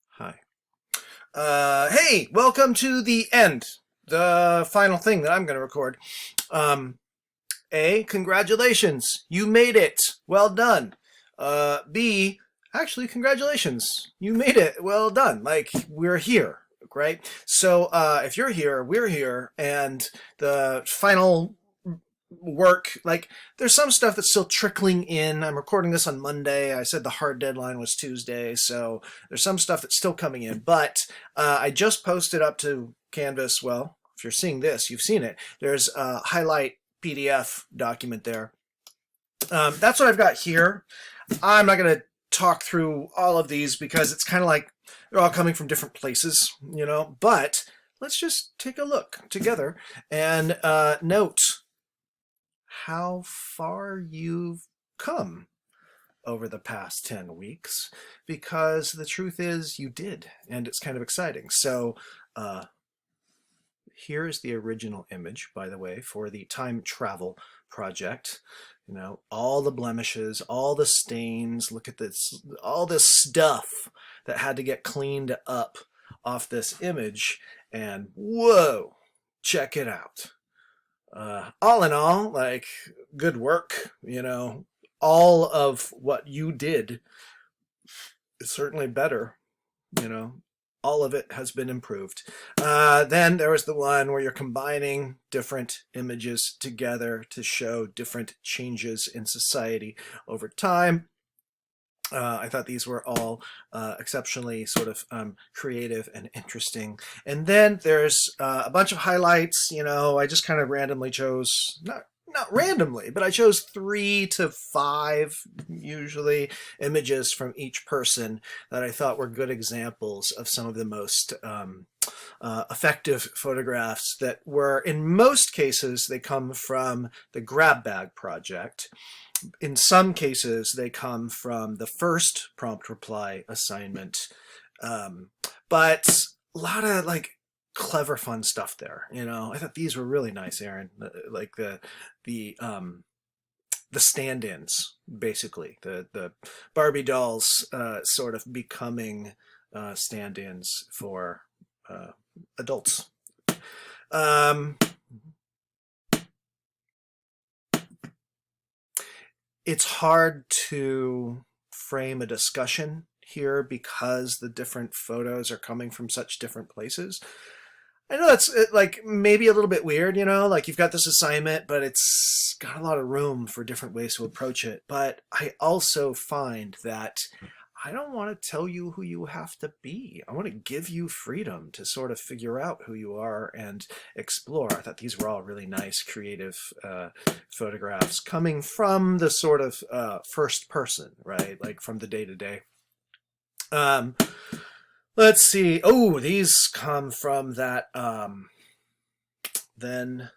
Hi. Hey, welcome to the end. The final thing that I'm going to record. A, congratulations. You made it. Well done. B, actually, congratulations. You made it. Well done. Like, we're here, right? So, if you're here, we're here, and the final work, like, there's some stuff that's still trickling in. I'm recording this on Monday. I said the hard deadline was Tuesday, so there's some stuff that's still coming in, but I just posted up to Canvas. Well, if you're seeing this, you've seen it. There's a highlight PDF document there. That's what I've got here. I'm not going to talk through all of these because it's kind of like they're all coming from different places, but let's just take a look together and note how far you've come over the past 10 weeks, because the truth is you did, and it's kind of exciting. So here is the original image, by the way, for the time travel project. All the blemishes, all the stains, look at this, all this stuff that had to get cleaned up off this image, and whoa, check it out. All in all, like, good work. All of what you did is certainly better. All of it has been improved. Then there was the one where you're combining different images together to show different changes in society over time. I thought these were all exceptionally sort of creative and interesting. And then there's a bunch of highlights. I just kind of randomly chose, not randomly, but I chose 3 to 5 usually images from each person that I thought were good examples of some of the most effective photographs that were, in most cases, they come from the Grab Bag project. In some cases, they come from the first prompt reply assignment, but a lot of clever, fun stuff there. I thought these were really nice, Aaron. Like the stand-ins, basically the Barbie dolls sort of becoming stand-ins for adults. It's hard to frame a discussion here because the different photos are coming from such different places. I know that's like maybe a little bit weird, like you've got this assignment, but it's got a lot of room for different ways to approach it. But I also find that I don't want to tell you who you have to be. I want to give you freedom to sort of figure out who you are and explore. I thought these were all really nice, creative photographs coming from the sort of first person, right? Like from the day-to-day. Let's see. Oh, these come from that then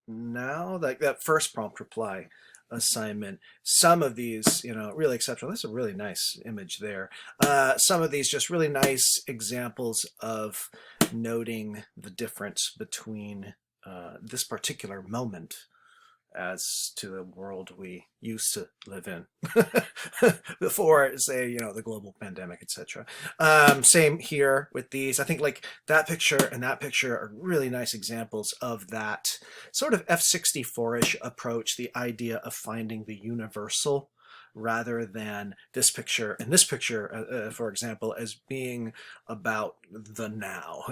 now, like that first prompt reply assignment. Some of these, really exceptional. That's a really nice image there. Some of these just really nice examples of noting the difference between this particular moment as to the world we used to live in before, say, the global pandemic, etc. Same here with these. I think like that picture and that picture are really nice examples of that sort of F64-ish approach, the idea of finding the universal rather than this picture and this picture, for example, as being about the now,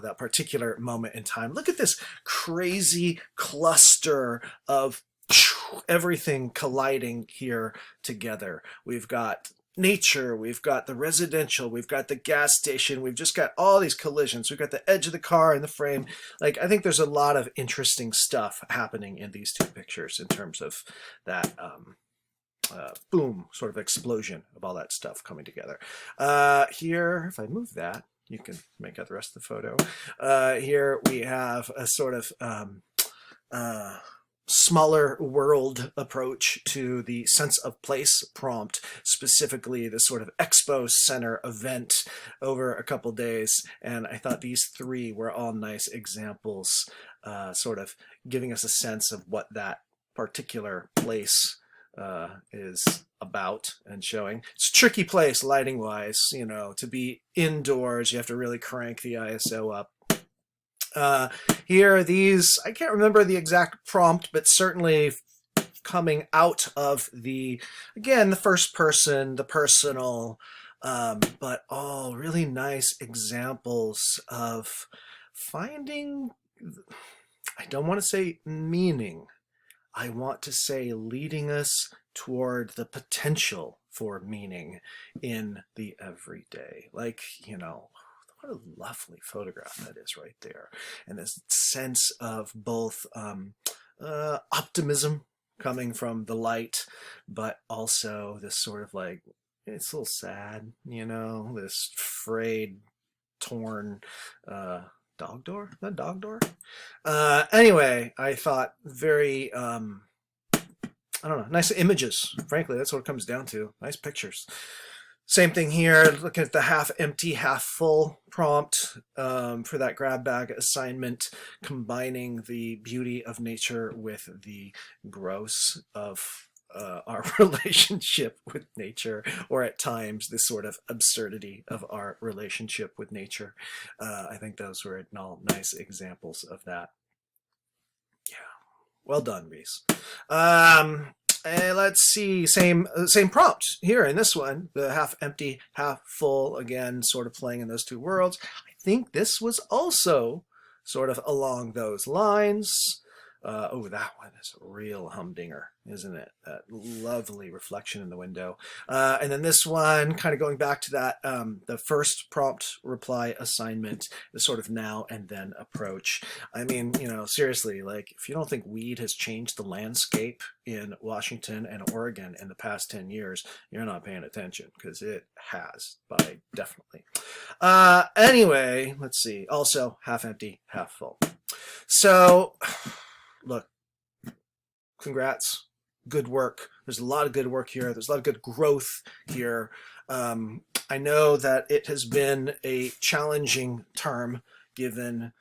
that particular moment in time. Look at this crazy cluster of everything colliding here together. We've got nature, we've got the residential, we've got the gas station, we've just got all these collisions, we've got the edge of the car and the frame. Like, I think there's a lot of interesting stuff happening in these two pictures in terms of that boom, sort of explosion of all that stuff coming together. Here, if I move that, you can make out the rest of the photo. Here we have a sort of smaller world approach to the sense of place prompt, specifically the sort of expo center event over a couple days. And I thought these 3 were all nice examples sort of giving us a sense of what that particular place is about, and showing it's a tricky place lighting wise, you know, to be indoors. You have to really crank the ISO up. Here, these, I can't remember the exact prompt, but certainly coming out of the, again, the first person, the personal, but all really nice examples of finding, I don't want to say meaning, I want to say leading us toward the potential for meaning in the everyday. Like, you know, what a lovely photograph that is right there. And this sense of both optimism coming from the light, but also this sort of like, it's a little sad, you know, this frayed, torn dog door? Is that dog door? Anyway, I thought very, I don't know, nice images. Frankly, that's what it comes down to. Nice pictures. Same thing here, looking at the half empty, half full prompt for that grab bag assignment, combining the beauty of nature with the gross of our relationship with nature, or at times the sort of absurdity of our relationship with nature. I think those were all nice examples of that. Yeah, well done, Reese. And let's see, same prompt here in this one, the half empty, half full, again, sort of playing in those two worlds. I think this was also sort of along those lines. Oh, that one is a real humdinger, isn't it? That lovely reflection in the window. And then this one, kind of going back to that, the first prompt reply assignment, the sort of now and then approach. I mean, you know, seriously, like if you don't think weed has changed the landscape in Washington and Oregon in the past 10 years, you're not paying attention, because it has, by definitely. Anyway, let's see. Also, half empty, half full. So, look, congrats, good work. There's a lot of good work here. There's a lot of good growth here. I know that it has been a challenging term given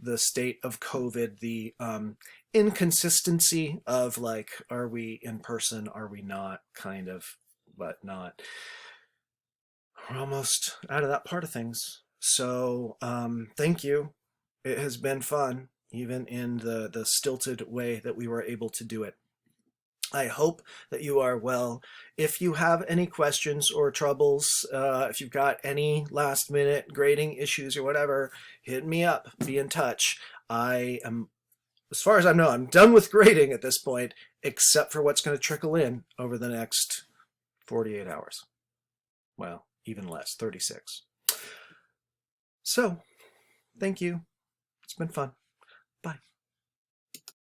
the state of COVID, the inconsistency of like, are we in person, are we not, kind of, but not. We're almost out of that part of things. So thank you. It has been fun, even in the stilted way that we were able to do it. I hope that you are well. If you have any questions or troubles, if you've got any last minute grading issues or whatever, hit me up, be in touch. I am, as far as I know, I'm done with grading at this point, except for what's going to trickle in over the next 48 hours. Well, even less, 36. So, thank you. It's been fun.